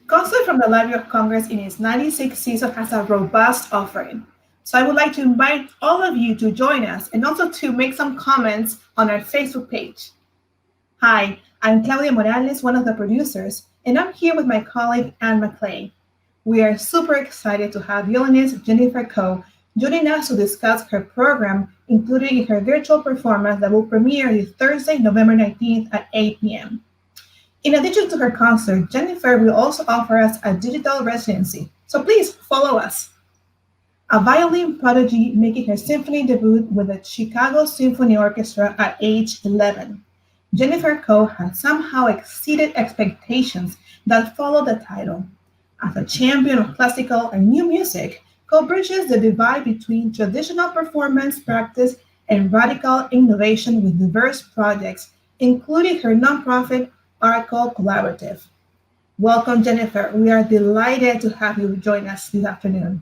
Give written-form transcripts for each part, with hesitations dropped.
Concert from the Library of Congress in its 96th season has a robust offering. So I would like to invite all of you to join us and also to make some comments on our Facebook page. Hi, I'm Claudia Morales, one of the producers, and I'm here with my colleague Anne McLean. We are super excited to have violinist Jennifer Koh joining us to discuss her program, including her virtual performance that will premiere this Thursday, November 19th at 8 p.m. In addition to her concert, Jennifer will also offer us a digital residency. So please follow us. A violin prodigy making her symphony debut with the Chicago Symphony Orchestra at age 11. Jennifer Koh has somehow exceeded expectations that follow the title. As a champion of classical and new music, Koh bridges the divide between traditional performance practice and radical innovation with diverse projects, including her nonprofit Arco Collaborative. Welcome, Jennifer. We are delighted to have you join us this afternoon.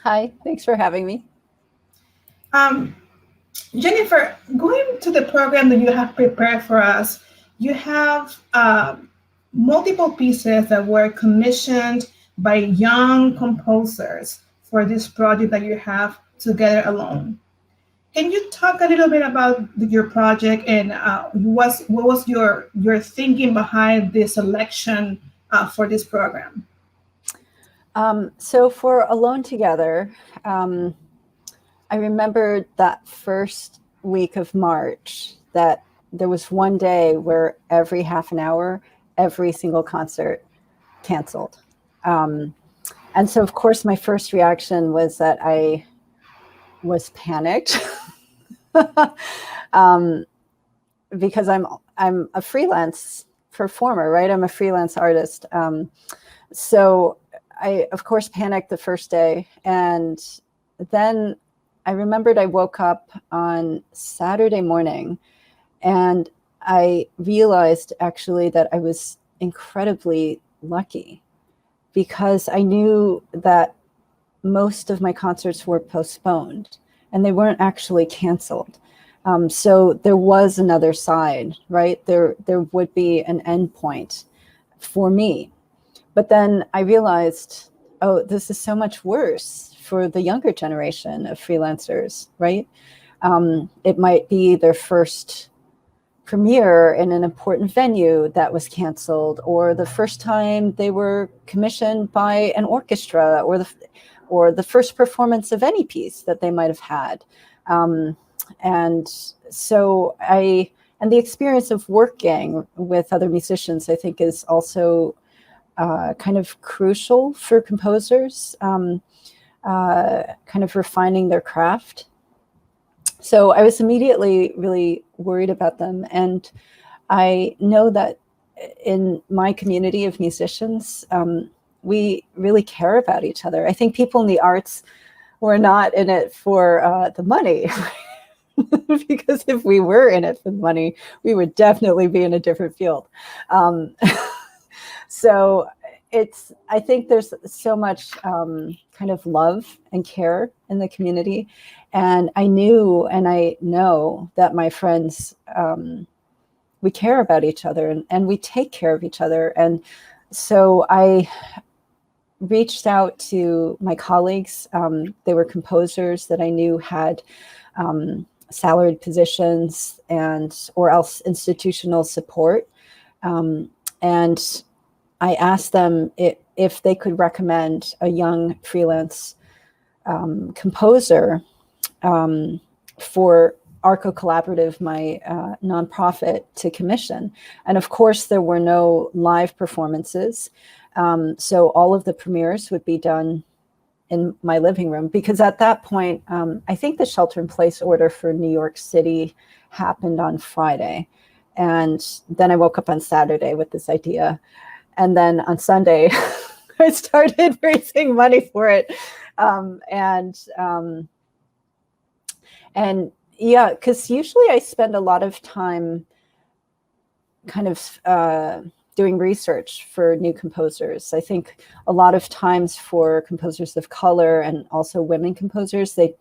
Hi, thanks for having me. Um, Jennifer, going to the program that you have prepared for us, you have multiple pieces that were commissioned by young composers for this project that you have together alone. Can you talk a little bit about your project and what was your thinking behind the selection for this program? So for Alone Together, I remembered that first week of March that there was one day where every half an hour, every single concert canceled. And so, of course, my first reaction was that I was panicked because I'm a freelance performer, right? I'm a freelance artist. So I, of course, panicked the first day. And then I remembered I woke up on Saturday morning and I realized actually that I was incredibly lucky because I knew that most of my concerts were postponed and they weren't actually canceled. So there was another side, right? There would be an end point for me. But then I realized, oh, this is so much worse for the younger generation of freelancers, right? It might be their first premiere in an important venue that was canceled, or the first time they were commissioned by an orchestra, or the first performance of any piece that they might have had. And so the experience of working with other musicians, I think, is also kind of crucial for composers, kind of refining their craft. So I was immediately really worried about them. And I know that in my community of musicians, we really care about each other. I think people in the arts were not in it for the money. Because if we were in it for the money, we would definitely be in a different field. So I think there's so much kind of love and care in the community. And I knew, and I know that my friends, we care about each other and we take care of each other. And so I reached out to my colleagues. They were composers that I knew had salaried positions or else institutional support. And I asked them if they could recommend a young freelance composer for Arco Collaborative, my nonprofit, to commission. And of course, there were no live performances. So all of the premieres would be done in my living room, because at that point, I think the shelter-in-place order for New York City happened on Friday. And then I woke up on Saturday with this idea. And then on Sunday, I started raising money for it. And yeah, because usually I spend a lot of time kind of doing research for new composers. I think a lot of times for composers of color and also women composers, they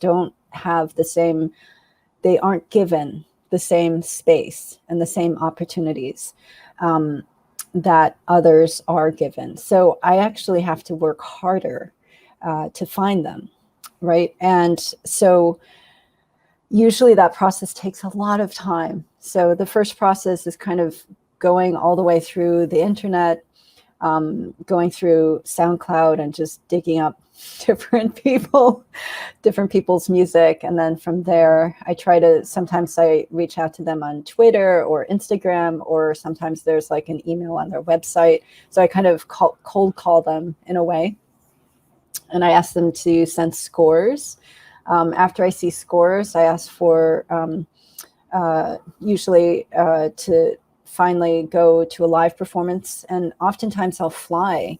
aren't given the same space and the same opportunities. that others are given. So I actually have to work harder to find them, right? And so usually that process takes a lot of time. So the first process is kind of going all the way through the internet, going through SoundCloud and just digging up different people's music. And then from there, sometimes I reach out to them on Twitter or Instagram, or sometimes there's like an email on their website. So I kind of cold call them in a way. And I ask them to send scores. After I see scores, I ask for usually to finally go to a live performance. And oftentimes I'll fly,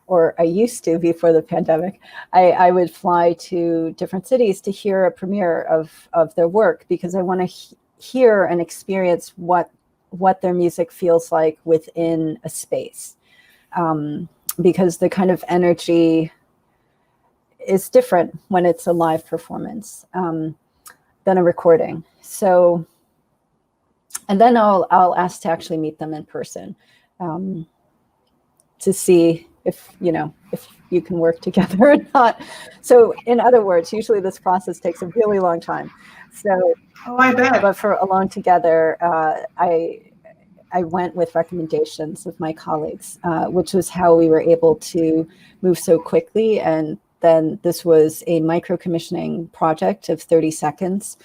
or I used to before the pandemic. I would fly to different cities to hear a premiere of their work, because I want to hear and experience what their music feels like within a space. Because the kind of energy is different when it's a live performance than a recording. So, and then I'll ask to actually meet them in person to see if you can work together or not. So in other words, usually this process takes a really long time. So, I bet. But for Alone Together, I went with recommendations of my colleagues, which was how we were able to move so quickly. And then this was a micro commissioning project of 30 seconds.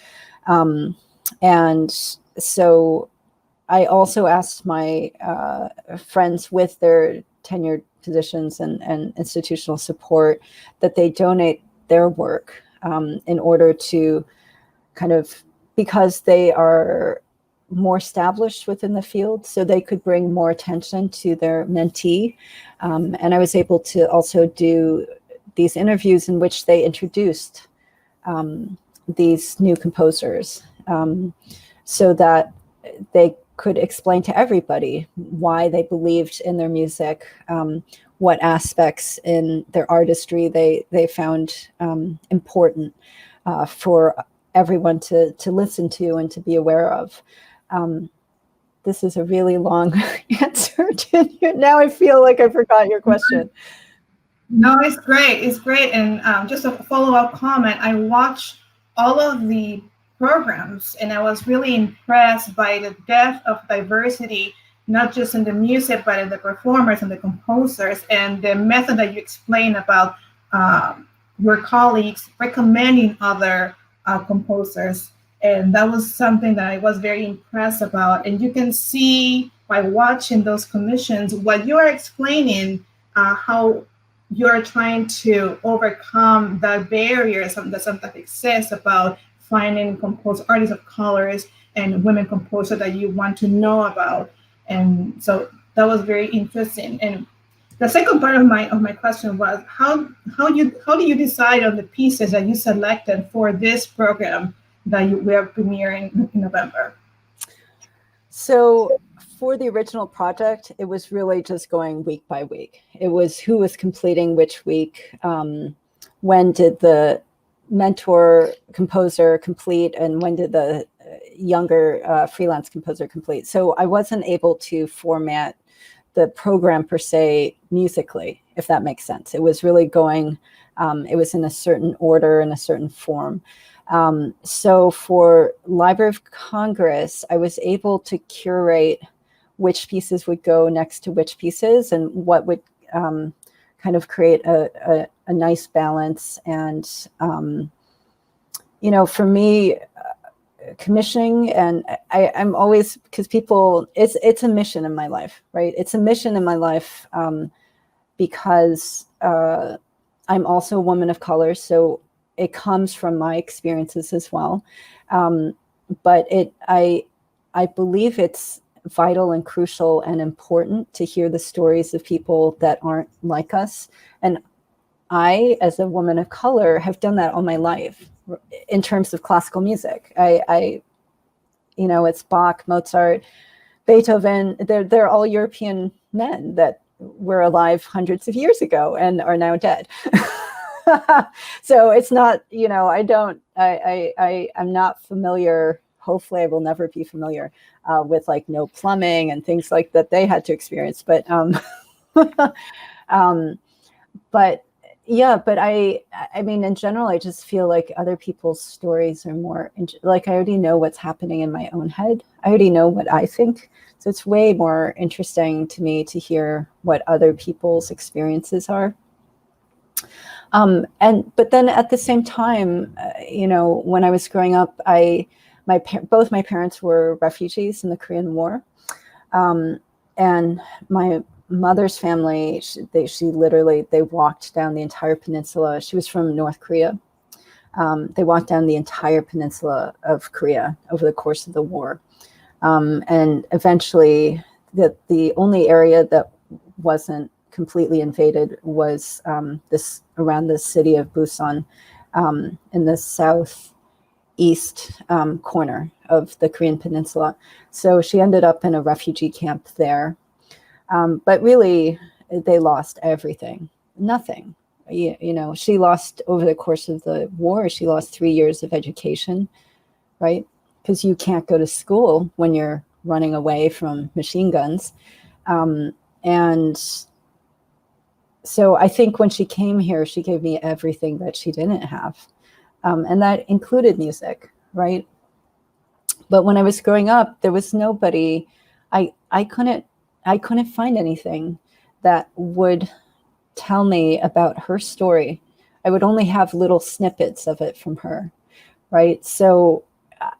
And so I also asked my friends with their tenured positions and institutional support that they donate their work in order to kind of, because they are more established within the field, so they could bring more attention to their mentee. And I was able to also do these interviews in which they introduced these new composers, so that they could explain to everybody why they believed in their music, what aspects in their artistry they found important for everyone to listen to and to be aware of. This is a really long answer. Now I feel like I forgot your question. No, it's great. It's great. And just a follow-up comment, I watched all of the programs and I was really impressed by the depth of diversity, not just in the music, but in the performers and the composers, and the method that you explained about your colleagues recommending other composers. And that was something that I was very impressed about. And you can see by watching those commissions, what you are explaining, how you're trying to overcome the barriers that sometimes exist about finding artists of colors and women composers that you want to know about. And so that was very interesting. And the second part of my question was how do you decide on the pieces that you selected for this program that we are premiering in November? So for the original project, it was really just going week by week. It was who was completing which week, when did the mentor composer complete, and when did the younger freelance composer complete. So I wasn't able to format the program per se musically, if that makes sense. It was really going, it was in a certain order, in a certain form. So for Library of Congress, I was able to curate which pieces would go next to which pieces and what would kind of create a nice balance. And, for me, commissioning, and I'm always, because people, it's a mission in my life, right? It's a mission in my life because I'm also a woman of color, so it comes from my experiences as well. But I believe it's vital and crucial and important to hear the stories of people that aren't like us. And I, as a woman of color, have done that all my life in terms of classical music. It's Bach, Mozart, Beethoven. They're all European men that were alive hundreds of years ago and are now dead. So it's not, I'm not familiar hopefully I will never be familiar with like no plumbing and things like that they had to experience. But but yeah, but I mean, in general, I just feel like other people's stories are more like I already know what's happening in my own head. I already know what I think. So it's way more interesting to me to hear what other people's experiences are. But then at the same time, you know, when I was growing up, both my parents were refugees in the Korean War. And my mother's family, she literally, they walked down the entire peninsula. She was from North Korea. They walked down the entire peninsula of Korea over the course of the war. And eventually the only area that wasn't completely invaded was this around the city of Busan, in the southeast corner of the Korean peninsula. So she ended up in a refugee camp there. But really, they lost everything, nothing. You know, she lost over the course of the war, she lost 3 years of education, right? Because you can't go to school when you're running away from machine guns. And so I think when she came here, she gave me everything that she didn't have. And that included music, right? But when I was growing up, there was nobody, I couldn't find anything that would tell me about her story. I would only have little snippets of it from her, right? So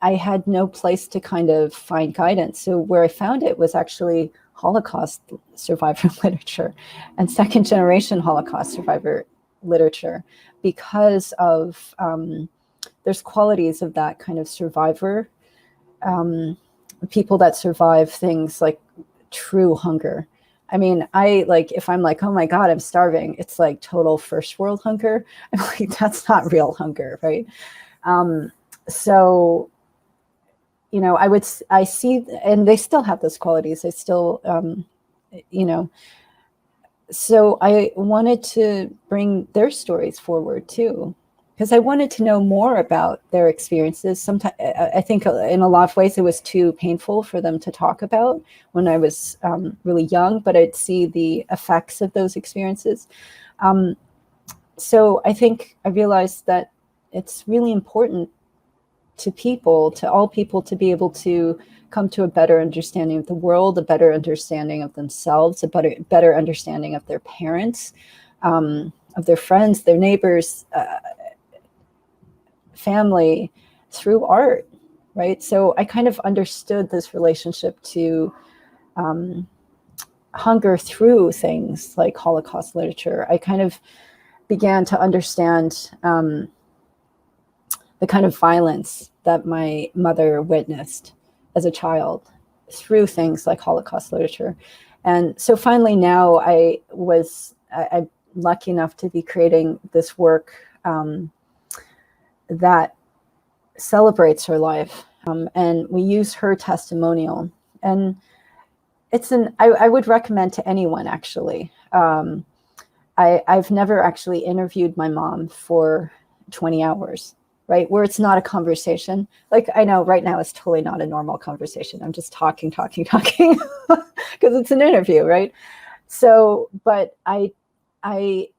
I had no place to kind of find guidance. So where I found it was actually Holocaust survivor literature and second generation Holocaust survivor literature, because of there's qualities of that kind of survivor, people that survive things like true hunger. I mean, if I'm like, oh my God, I'm starving, it's like total first world hunger. I'm like, that's not real hunger, right? So, you know, I see, and they still have those qualities. I still, you know, so I wanted to bring their stories forward too, because I wanted to know more about their experiences. Sometimes I think in a lot of ways it was too painful for them to talk about when I was really young, but I'd see the effects of those experiences. So I think I realized that it's really important to all people, to be able to come to a better understanding of the world, a better understanding of themselves, a better understanding of their parents, of their friends, their neighbors, family, through art, right? So I kind of understood this relationship to hunger through things like Holocaust literature. I kind of began to understand the kind of violence that my mother witnessed as a child through things like Holocaust literature. And so finally now I'm lucky enough to be creating this work that celebrates her life. And we use her testimonial. And I would recommend to anyone, actually. I've never actually interviewed my mom for 20 hours, right? Where it's not a conversation. Like, I know right now it's totally not a normal conversation. I'm just talking, because it's an interview, right? So, but I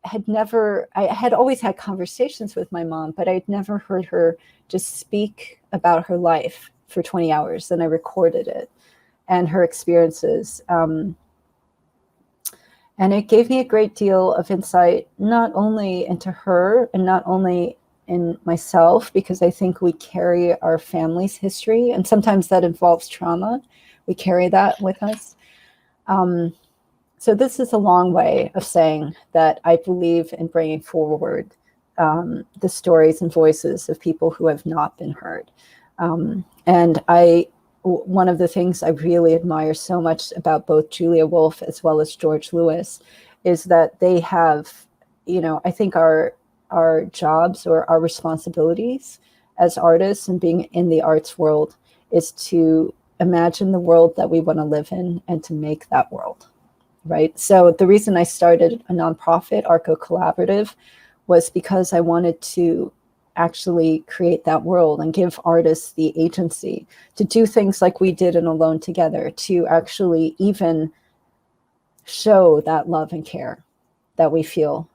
had always had conversations with my mom, but I'd never heard her just speak about her life for 20 hours. And I recorded it and her experiences. And it gave me a great deal of insight, not only into her and not only in myself, because I think we carry our family's history, and sometimes that involves trauma. We carry that with us. So this is a long way of saying that I believe in bringing forward the stories and voices of people who have not been heard. And one of the things I really admire so much about both Julia Wolfe as well as George Lewis is that they have, you know, I think our jobs or our responsibilities as artists and being in the arts world is to imagine the world that we want to live in and to make that world. Right. So the reason I started a nonprofit, Arco Collaborative, was because I wanted to actually create that world and give artists the agency to do things like we did in Alone Together, to actually even show that love and care that we feel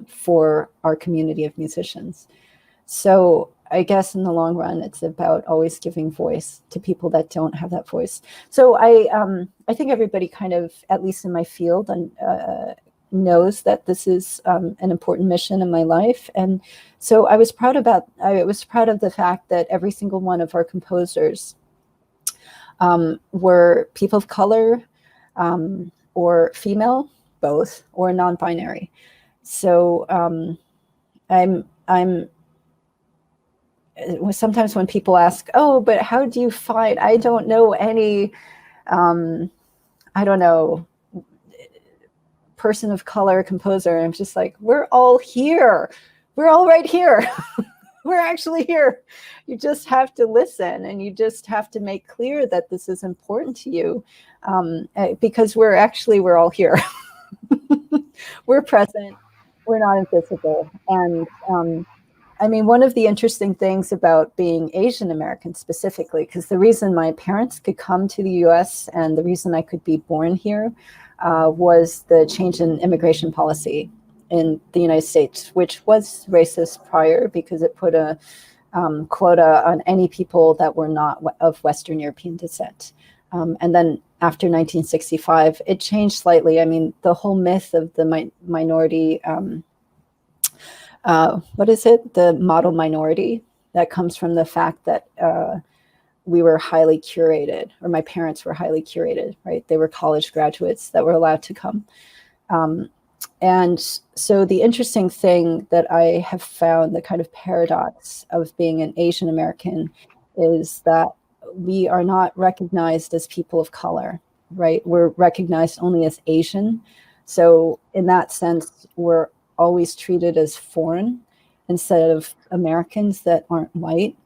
for our community of musicians. So I guess in the long run, it's about always giving voice to people that don't have that voice. So I think everybody kind of, at least in my field, knows that this is an important mission in my life. And so I was proud of the fact that every single one of our composers were people of color, or female, both, or non-binary. So I'm sometimes when people ask, oh, but how do you find, I don't know any, I don't know, person of color composer. I'm just like, we're all here. We're all right here. We're actually here. You just have to listen, and you just have to make clear that this is important to you, because we're all here. We're present. We're not invisible. And I mean, one of the interesting things about being Asian American specifically, because the reason my parents could come to the US and the reason I could be born here was the change in immigration policy in the United States, which was racist prior because it put a quota on any people that were not of Western European descent. And then after 1965, it changed slightly. I mean, the whole myth of the minority, what is it? The model minority, that comes from the fact that we were highly curated, or my parents were highly curated, right? They were college graduates that were allowed to come. And so the interesting thing that I have found, the kind of paradox of being an Asian American, is that we are not recognized as people of color, right? We're recognized only as Asian. So in that sense, we're always treated as foreign instead of Americans that aren't white.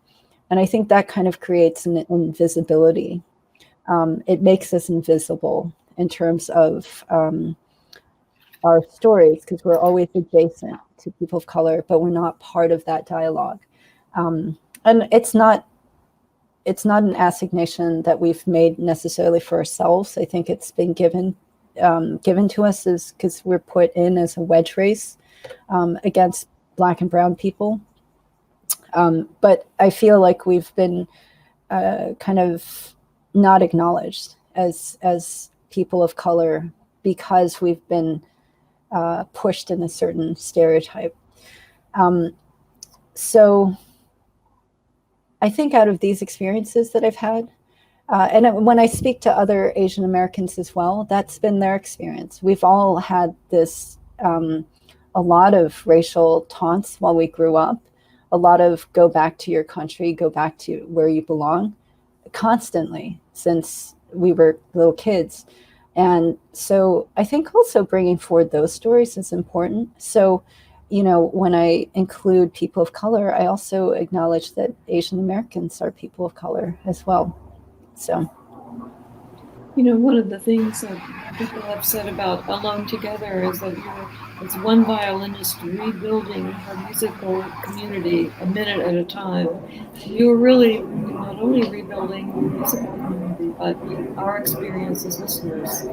And I think that kind of creates an invisibility. It makes us invisible in terms of our stories, because we're always adjacent to people of color, but we're not part of that dialogue. And it's not an assignation that we've made necessarily for ourselves. I think it's been given to us because we're put in as a wedge race against Black and brown people. But I feel like we've been kind of not acknowledged as people of color because we've been pushed in a certain stereotype. So I think out of these experiences that I've had, and when I speak to other Asian Americans as well, that's been their experience. We've all had this, a lot of racial taunts while we grew up, a lot of go back to your country, go back to where you belong, constantly since we were little kids. And so I think also bringing forward those stories is important. So, you know, when I include people of color, I also acknowledge that Asian Americans are people of color as well. So, you know, one of the things that people have said about Alone Together is that it's one violinist rebuilding her musical community a minute at a time. You're really not only rebuilding the musical community, but our experience as listeners.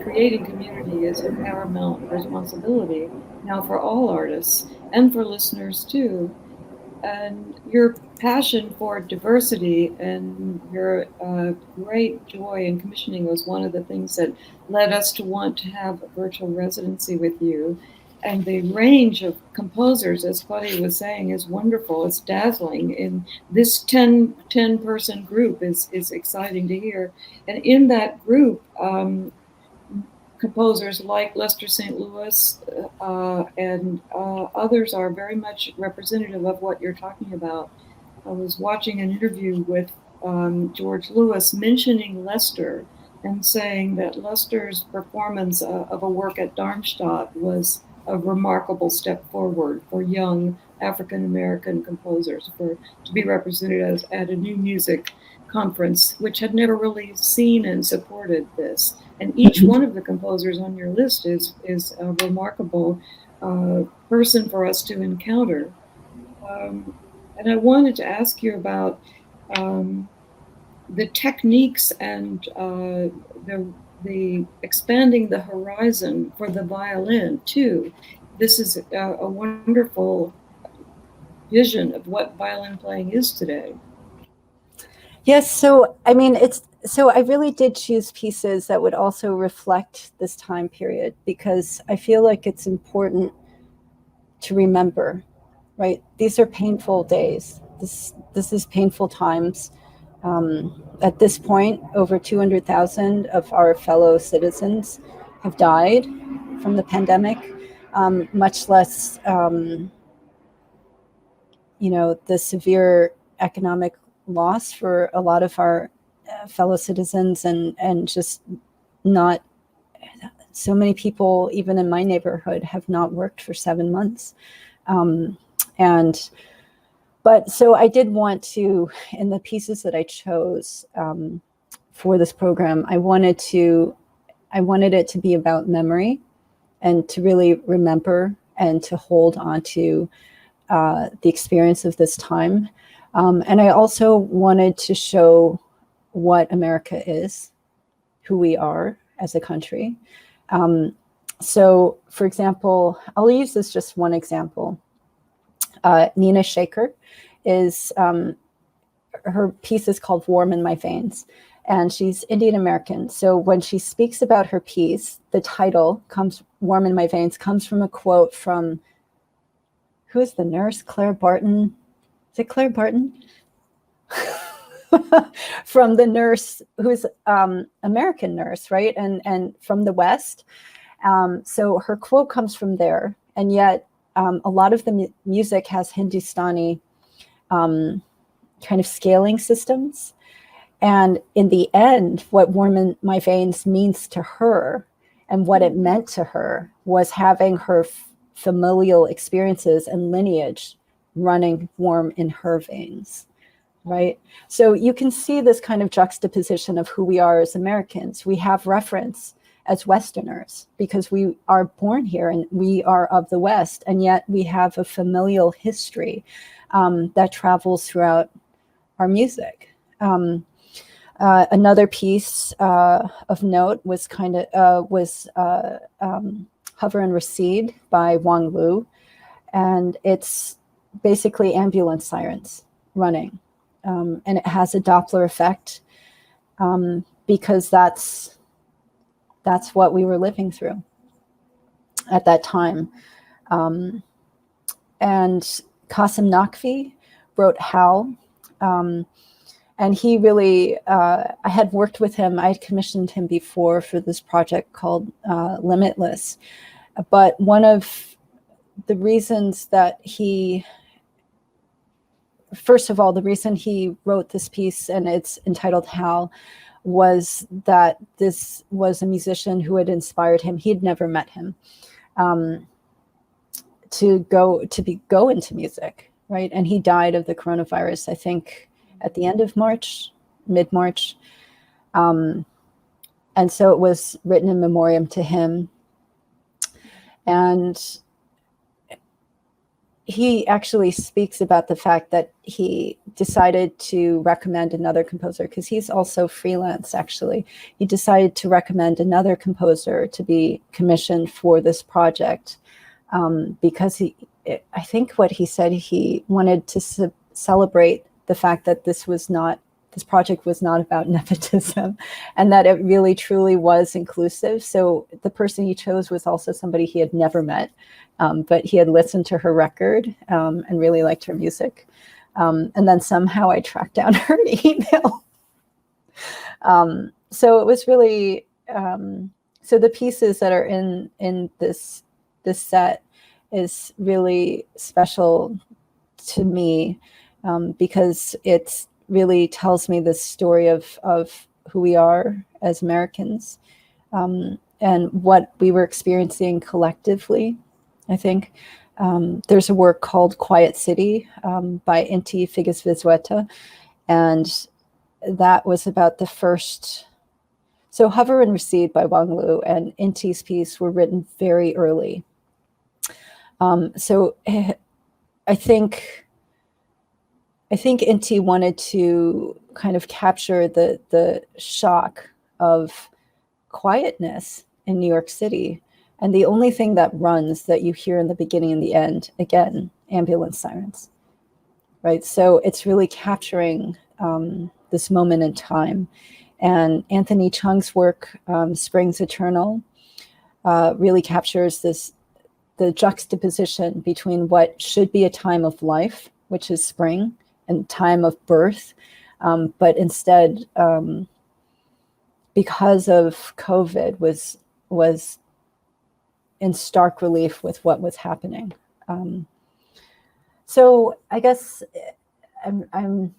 Creating community is a paramount responsibility now for all artists and for listeners too. And your passion for diversity and your great joy in commissioning was one of the things that led us to want to have a virtual residency with you. And the range of composers, as Claudia was saying, is wonderful. It's dazzling. And this 10 person group is exciting to hear. And in that group, composers like Lester St. Louis and others are very much representative of what you're talking about. I was watching an interview with George Lewis mentioning Lester and saying that Lester's performance of a work at Darmstadt was a remarkable step forward for young African American composers to be represented at a new music conference, which had never really seen and supported this. And each one of the composers on your list is a remarkable person for us to encounter. And I wanted to ask you about the techniques and the expanding the horizon for the violin too. This is a wonderful vision of what violin playing is today. Yes, so I mean, I really did choose pieces that would also reflect this time period, because I feel like it's important to remember, right? These are painful days. This is painful times. At this point, over 200,000 of our fellow citizens have died from the pandemic, much less, the severe economic loss for a lot of our fellow citizens, and just not so many people, even in my neighborhood, have not worked for 7 months. But so I did want to, in the pieces that I chose for this program, I wanted it to be about memory, and to really remember and to hold on to the experience of this time. And I also wanted to show what America is, who we are as a country. So, for example, I'll use this just one example. Nina Shaker is, her piece is called Warm in My Veins, and she's Indian American. So when she speaks about her piece, the title Warm in My Veins, comes from a quote from, who is the nurse? Claire Barton. Is it Claire Barton? From the nurse who's American nurse, right? And from the West. So her quote comes from there. And yet a lot of the music has Hindustani kind of scaling systems. And in the end, what Warm in My Veins means to her, and what it meant to her, was having her familial experiences and lineage running warm in her veins, right? So you can see this kind of juxtaposition of who we are as Americans. We have reference as Westerners because we are born here and we are of the West, and yet we have a familial history that travels throughout our music. Another piece of note was Hover and Recede by Wang Lu. And it's basically ambulance sirens running. And it has a Doppler effect because that's what we were living through at that time. And Qasim Naqvi wrote Howl. And he really, I had worked with him. I had commissioned him before for this project called Limitless. But one of the reasons that first of all, the reason he wrote this piece, and it's entitled Howl, was that this was a musician who had inspired him. He'd never met him, to go into music, right? And he died of the coronavirus, I think, at the end of March, mid-March. And so it was written in memoriam to him. And he actually speaks about the fact that he decided to recommend another composer, because he's also freelance, actually. He decided to recommend another composer to be commissioned for this project because I think what he said, he wanted to celebrate the fact that this project was not about nepotism, and that it really truly was inclusive. So the person he chose was also somebody he had never met, but he had listened to her record and really liked her music. And then somehow I tracked down her email. So it was really, so the pieces that are in this set is really special to me. Because it really tells me the story of who we are as Americans and what we were experiencing collectively, I think. There's a work called Quiet City by Inti Figgis-Vizueta, and that was about the first. So Hover and Recede by Wang Lu and Inti's piece were written very early. So I think I think Inti wanted to kind of capture the shock of quietness in New York City. And the only thing that runs that you hear in the beginning and the end, again, ambulance sirens, right? So it's really capturing this moment in time. And Anthony Chung's work, Springs Eternal, really captures the juxtaposition between what should be a time of life, which is spring, and time of birth. But instead, because of COVID, was in stark relief with what was happening. So I guess I'm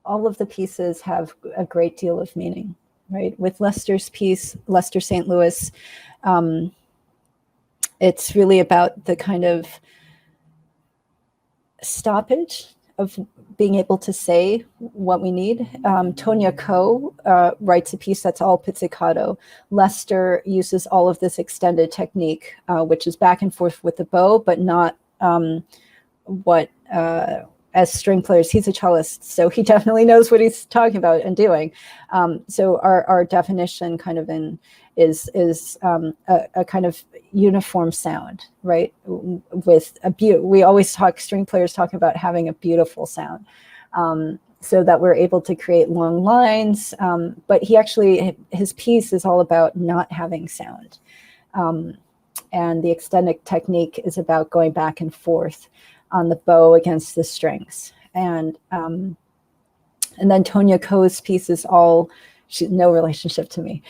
all of the pieces have a great deal of meaning, right? With Lester's piece, Lester St. Louis, it's really about the kind of stoppage of being able to say what we need. Tonya Koh writes a piece that's all pizzicato. Lester uses all of this extended technique, which is back and forth with the bow, but not what as string players, he's a cellist, so he definitely knows what he's talking about and doing. So our definition kind of is a kind of uniform sound, right? With we always string players talk about having a beautiful sound, so that we're able to create long lines. But his piece is all about not having sound. And the extended technique is about going back and forth on the bow against the strings. And then Tonya Koh's piece is she's no relationship to me,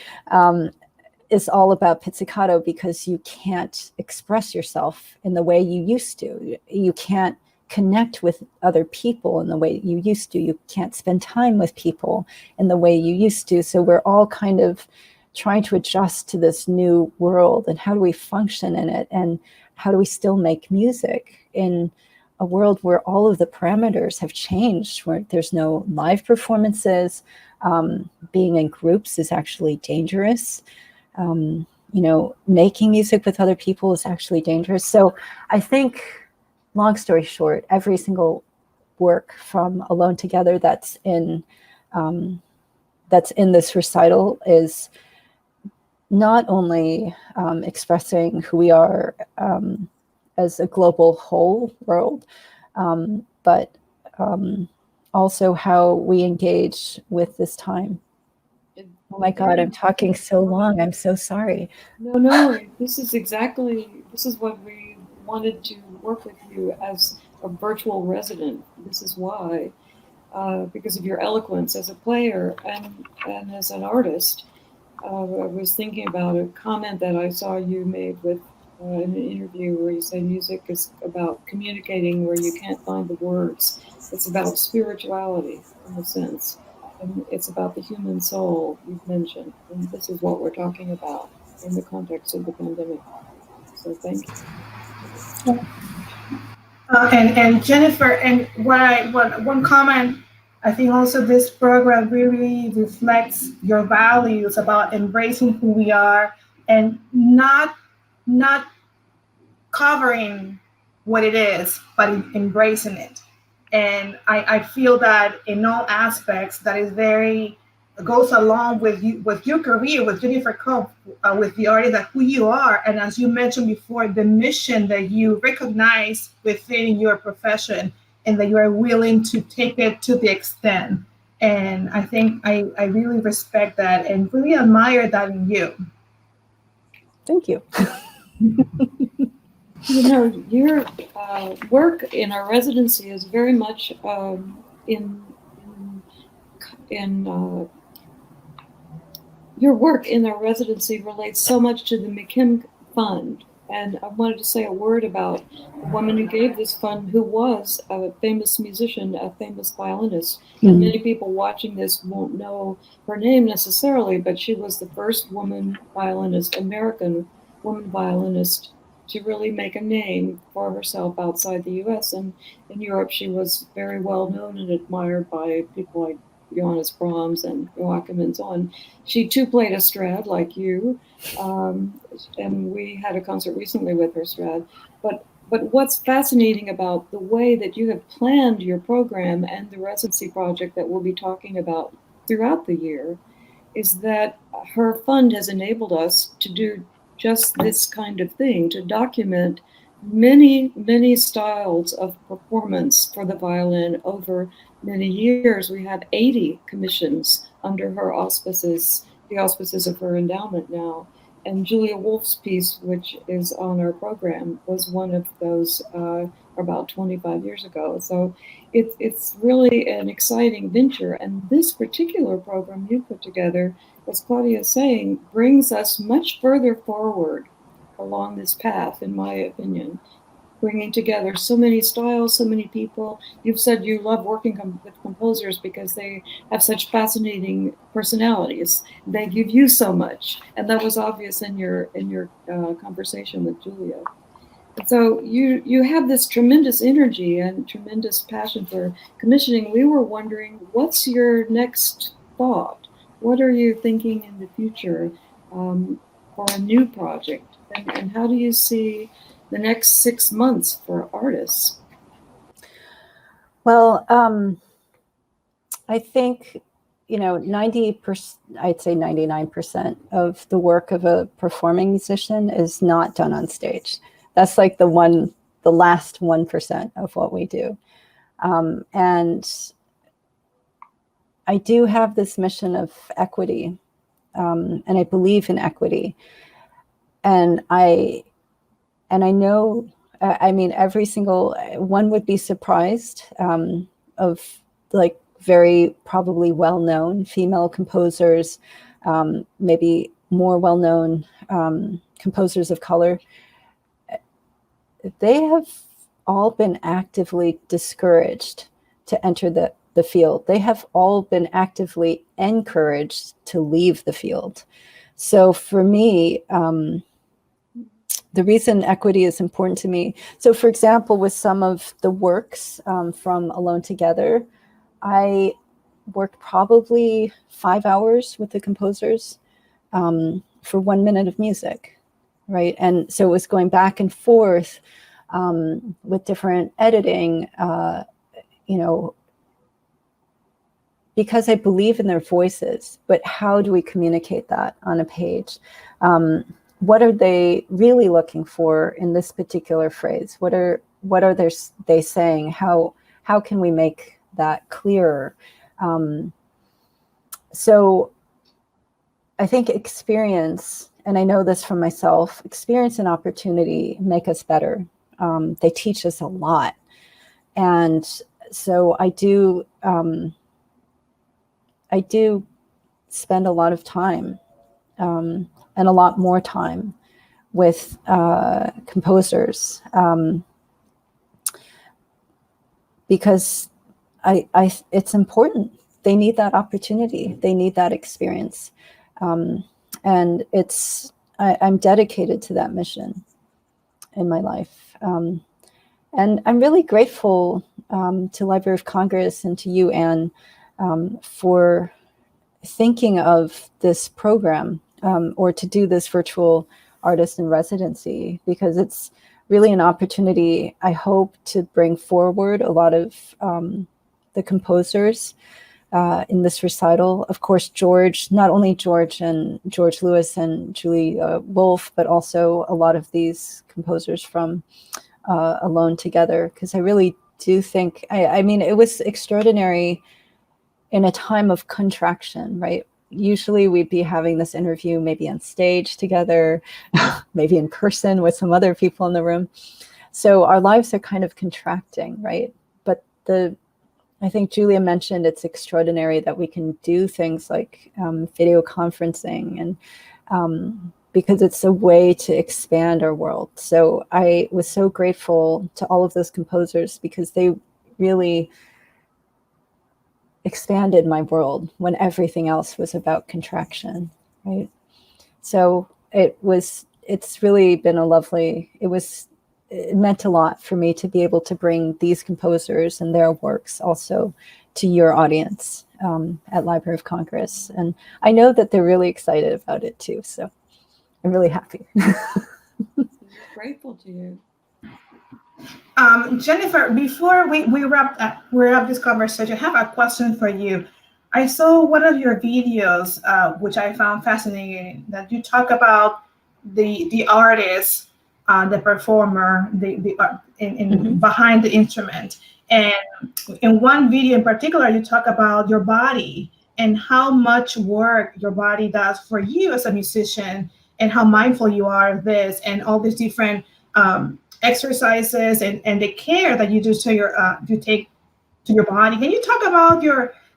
is all about pizzicato, because you can't express yourself in the way you used to. You can't connect with other people in the way you used to. You can't spend time with people in the way you used to. So we're all kind of trying to adjust to this new world, and how do we function in it, and how do we still make music in a world where all of the parameters have changed, where there's no live performances. Being in groups is actually dangerous. Making music with other people is actually dangerous. So I think, long story short, every single work from Alone Together that's in this recital is not only expressing who we are as a global whole world, but also how we engage with this time. Oh my God, I'm talking so long. I'm so sorry. No, this is what we wanted to work with you as a virtual resident. This is why, because of your eloquence as a player and as an artist. I was thinking about a comment that I saw you made with in an interview where you say music is about communicating where you can't find the words. It's about spirituality, in a sense. And it's about the human soul you've mentioned. And this is what we're talking about in the context of the pandemic. So thank you. And Jennifer, and one comment, I think also this program really reflects your values about embracing who we are and not covering what it is, but embracing it. And I feel that in all aspects, that is goes along with your career, with Jennifer Koh, with the artist, that who you are, and as you mentioned before, the mission that you recognize within your profession, and that you are willing to take it to the extent. And I think I really respect that and really admire that in you. Thank you. Your work in our residency is very much your work in our residency relates so much to the McKim Fund. And I wanted to say a word about the woman who gave this fund, who was a famous musician, a famous violinist. Mm-hmm. And many people watching this won't know her name necessarily, but she was the first woman violinist, American woman violinist, to really make a name for herself outside the US. And in Europe, she was very well known and admired by people like Johannes Brahms and Joachim and so on. She too played a Strad like you, and we had a concert recently with her Strad. But But what's fascinating about the way that you have planned your program and the residency project that we'll be talking about throughout the year is that her fund has enabled us to do just this kind of thing, to document many, many styles of performance for the violin over many years. We have 80 commissions under her auspices, the auspices of her endowment now. And Julia Wolfe's piece, which is on our program, was one of those about 25 years ago. So it's really an exciting venture. And this particular program you put together, as Claudia is saying, brings us much further forward along this path, in my opinion, bringing together so many styles, so many people. You've said you love working with composers because they have such fascinating personalities. They give you so much, and that was obvious in your conversation with Julia. And so you have this tremendous energy and tremendous passion for commissioning. We were wondering, what's your next thought? What are you thinking in the future for a new project? And how do you see the next 6 months for artists? Well, I think, 90%, I'd say 99% of the work of a performing musician is not done on stage. That's like the last 1% of what we do. And I do have this mission of equity, and I believe in equity. And I know, every single one would be surprised of like very probably well-known female composers, maybe more well-known composers of color. They have all been actively discouraged to enter the field. They have all been actively encouraged to leave the field. So for me, the reason equity is important to me. So for example, with some of the works from Alone Together, I worked probably 5 hours with the composers for 1 minute of music, right? And so it was going back and forth with different editing, because I believe in their voices, but how do we communicate that on a page? What are they really looking for in this particular phrase? What are they saying? How can we make that clearer? So I think experience, and I know this from myself, experience and opportunity make us better. They teach us a lot. And so I do spend a lot of time and a lot more time with composers because it's important. They need that opportunity. They need that experience. And I'm dedicated to that mission in my life. And I'm really grateful to Library of Congress and to you, Anne, for thinking of this program or to do this virtual artist in residency, because it's really an opportunity, I hope, to bring forward a lot of the composers in this recital. Of course, not only George Lewis and Julie Wolfe, but also a lot of these composers from Alone Together, because I really do think, it was extraordinary in a time of contraction, right? Usually we'd be having this interview maybe on stage together, maybe in person with some other people in the room. So our lives are kind of contracting, right? But I think Julia mentioned it's extraordinary that we can do things like video conferencing, and because it's a way to expand our world. So I was so grateful to all of those composers because they really expanded my world when everything else was about contraction, right? So it's really been it meant a lot for me to be able to bring these composers and their works also to your audience at Library of Congress. And I know that they're really excited about it too. So I'm really happy. Grateful to you. Jennifer, before we wrap this conversation, I have a question for you. I saw one of your videos, which I found fascinating, that you talk about the artist, the performer, in behind the instrument. And in one video in particular, you talk about your body and how much work your body does for you as a musician, and how mindful you are of this, and all these different exercises, and the care that you do to you take to your body. Can you talk about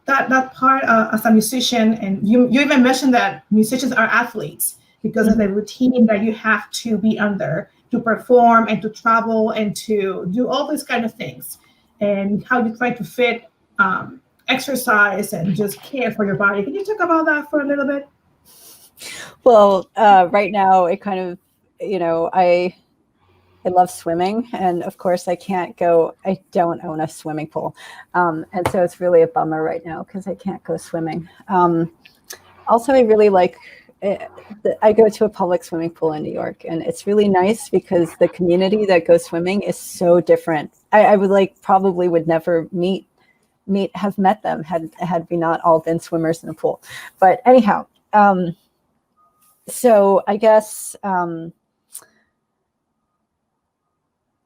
that part as a musician? And you even mentioned that musicians are athletes because of the routine that you have to be under to perform and to travel and to do all these kind of things, and how you try to fit exercise and just care for your body. Can you talk about that for a little bit? Well, right now it kind of, I love swimming, and of course I don't own a swimming pool. And so it's really a bummer right now because I can't go swimming. Also, I really like, I go to a public swimming pool in New York, and it's really nice because the community that goes swimming is so different. I probably would never have met them had we not all been swimmers in a pool. But anyhow, so I guess,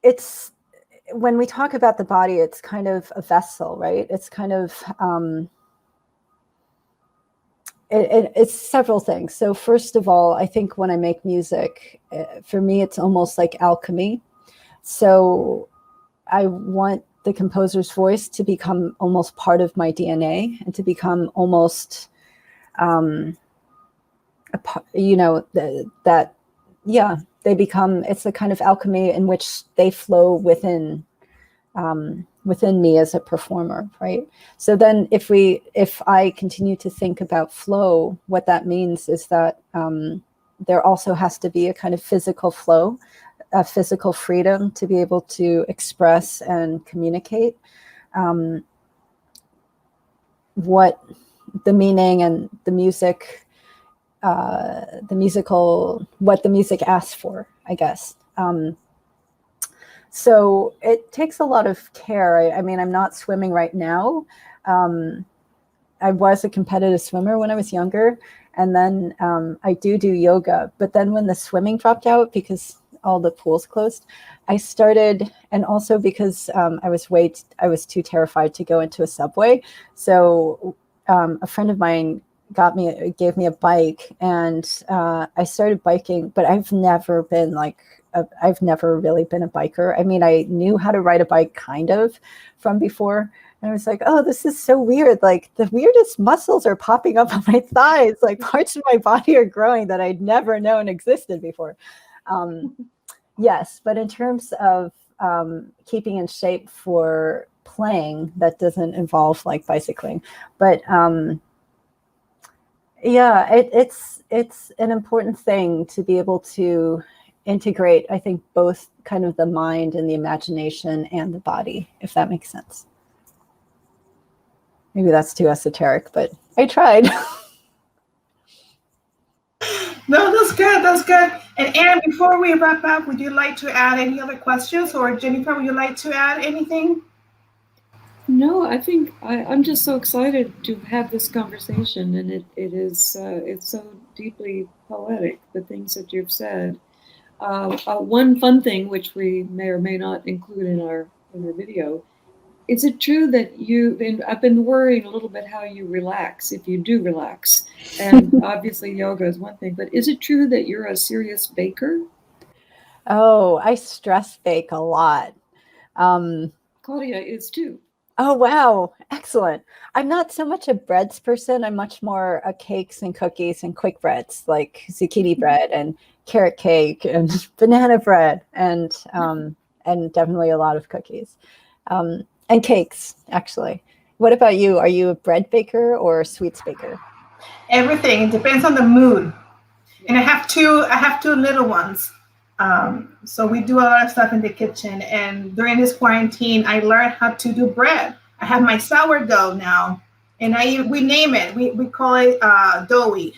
it's, when we talk about the body, it's kind of a vessel, right? It's kind of, it's several things. So first of all, I think when I make music, for me, it's almost like alchemy. So I want the composer's voice to become almost part of my DNA, and to become almost, they become, it's a kind of alchemy in which they flow within me as a performer, right? So then if I continue to think about flow, what that means is that there also has to be a kind of physical flow, a physical freedom to be able to express and communicate what the meaning and the music, what the music asks for, I guess. So it takes a lot of care. I mean, I'm not swimming right now. I was a competitive swimmer when I was younger, and then I do yoga. But then when the swimming dropped out because all the pools closed, I started, and also because I was too terrified to go into a subway. So a friend of mine gave me a bike, and I started biking, but I've never really been a biker. I mean, I knew how to ride a bike kind of from before, and I was like, oh, this is so weird. Like, the weirdest muscles are popping up on my thighs. Like, parts of my body are growing that I'd never known existed before. Yes, but in terms of keeping in shape for playing, that doesn't involve like bicycling, but yeah, it's an important thing to be able to integrate, I think, both kind of the mind and the imagination and the body, if that makes sense. Maybe that's too esoteric, but I tried. No, that's good. That's good. And Anne, before we wrap up, would you like to add any other questions? Or Jennifer, would you like to add anything? No, I think I'm just so excited to have this conversation, and it's so deeply poetic, the things that you've said. One fun thing, which we may or may not include in our video, is it true that I've been worrying a little bit how you relax, if you do relax, and obviously yoga is one thing, but is it true that you're a serious baker? Oh, I stress bake a lot. Claudia is too. Oh, wow. Excellent. I'm not so much a breads person. I'm much more a cakes and cookies and quick breads, like zucchini bread and carrot cake and banana bread, and definitely a lot of cookies and cakes, actually. What about you? Are you a bread baker or a sweets baker? Everything. It depends on the mood. And I have two little ones. So we do a lot of stuff in the kitchen. And during this quarantine, I learned how to do bread. I have my sourdough now, and we name it. We call it doughy.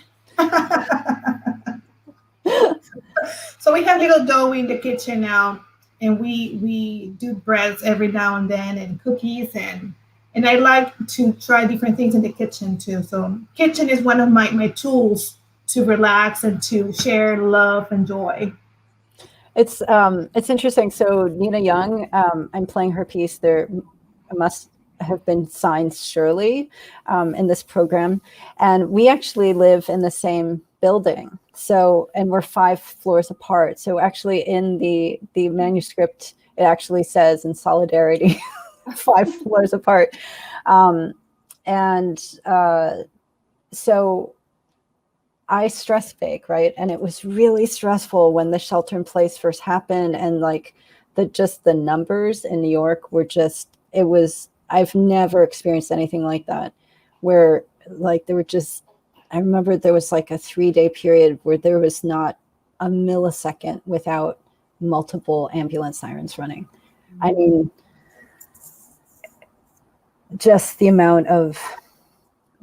So we have little doughy in the kitchen now. and we do breads every now and then, and cookies, and I like to try different things in the kitchen too. So kitchen is one of my tools to relax and to share love and joy. It's interesting. So Nina Young, I'm playing her piece. There must have been signs surely in this program, and we actually live in the same building. So, and we're 5 floors apart. So actually, in the manuscript, it actually says in solidarity, 5 floors apart, and so. I stress bake, right? And it was really stressful when the shelter in place first happened, and like the numbers in New York were just, it was, I've never experienced anything like that, where like there were just, I remember there was like a 3-day period where there was not a millisecond without multiple ambulance sirens running. I mean, just the amount of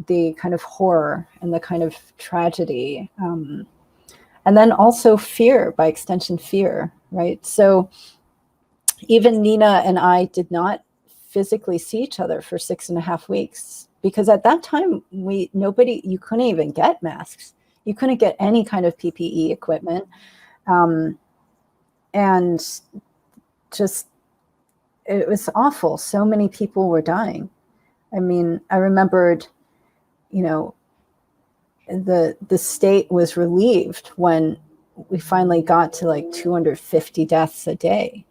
the kind of horror and the kind of tragedy, and then also fear, by extension fear, right? So even Nina and I did not physically see each other for 6.5 weeks, because at that time you couldn't even get masks, you couldn't get any kind of PPE equipment, and just, it was awful. So many people were dying. I mean, I remembered, you know, the state was relieved when we finally got to like 250 deaths a day,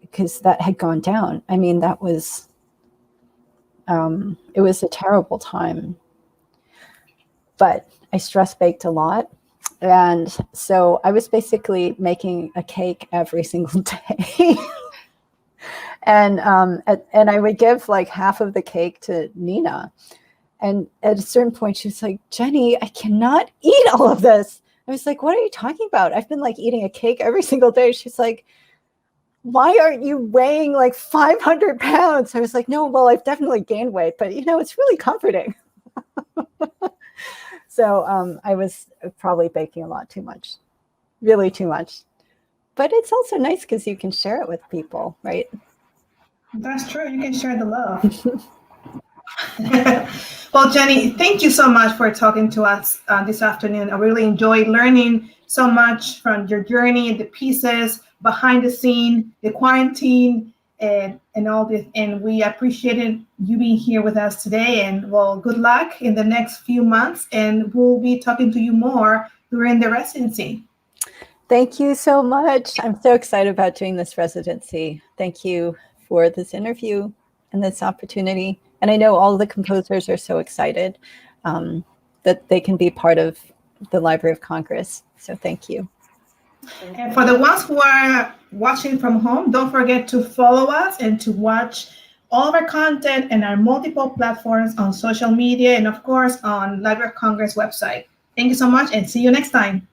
because that had gone down. I mean, that was, it was a terrible time. But I stress baked a lot. And so I was basically making a cake every single day. And I would give like half of the cake to Nina. And at a certain point, she was like, Jenny, I cannot eat all of this. I was like, what are you talking about? I've been like eating a cake every single day. She's like, why aren't you weighing like 500 pounds? I was like, no, well, I've definitely gained weight, but you know, it's really comforting. So I was probably baking a lot too much, really too much. But it's also nice because you can share it with people, right? That's true. You can share the love. Well, Jenny, thank you so much for talking to us this afternoon. I really enjoyed learning so much from your journey, the pieces behind the scene, the quarantine, and all this. And we appreciated you being here with us today. And well, good luck in the next few months. And we'll be talking to you more during the residency. Thank you so much. I'm so excited about doing this residency. Thank you for this interview and this opportunity. And I know all the composers are so excited that they can be part of the Library of Congress. So thank you. And for the ones who are watching from home, don't forget to follow us and to watch all of our content and our multiple platforms on social media and, of course, on Library of Congress website. Thank you so much, and see you next time.